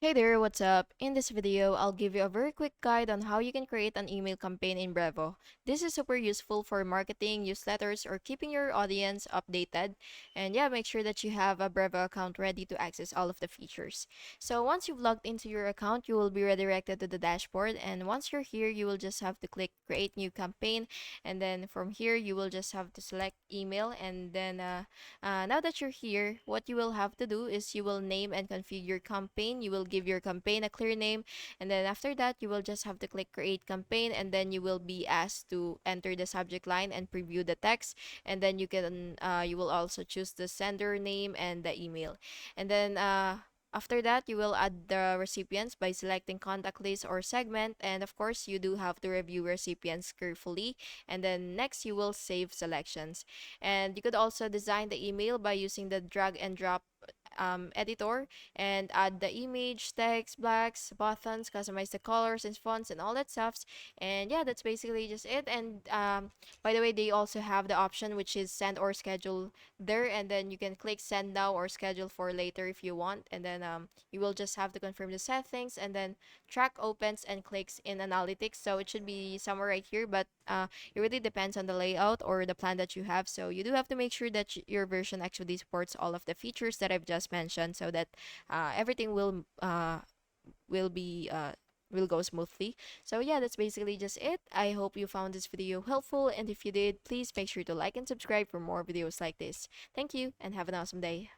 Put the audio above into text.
Hey there, what's up? In this video, I'll give you a very quick guide on how you can create an email campaign in Brevo. This is super useful for marketing, newsletters, or keeping your audience updated. And yeah, make sure that you have a Brevo account ready to access all of the features. So once you've logged into your account, you will be redirected to the dashboard. And once you're here, you will just have to click Create New Campaign. And then from here, you will just have to select Email. And then now that you're here, what you will have to do is you will name and configure your campaign. You will give your campaign a clear name, and then after that, you will just have to click create campaign, and then you will be asked to enter the subject line and preview the text, and then you will also choose the sender name and the email, and then after that, you will add the recipients by selecting contact list or segment, and of course, you do have to review recipients carefully. And then next, you will save selections. And you could also design the email by using the drag and drop editor and add the image, text, blacks, buttons, customize the colors and fonts and all that stuffs. And yeah, that's basically just it. And by the way, they also have the option which is send or schedule there, and then you can click send now or schedule for later if you want. And then you will just have to confirm the settings, and then track opens and clicks in analytics. So it should be somewhere right here, but it really depends on the layout or the plan that you have. So you do have to make sure that your version actually supports all of the features that I've just mentioned, so that everything will be will go smoothly. So yeah, that's basically just it. I hope you found this video helpful, and if you did, please make sure to like and subscribe for more videos like this. Thank you and have an awesome day.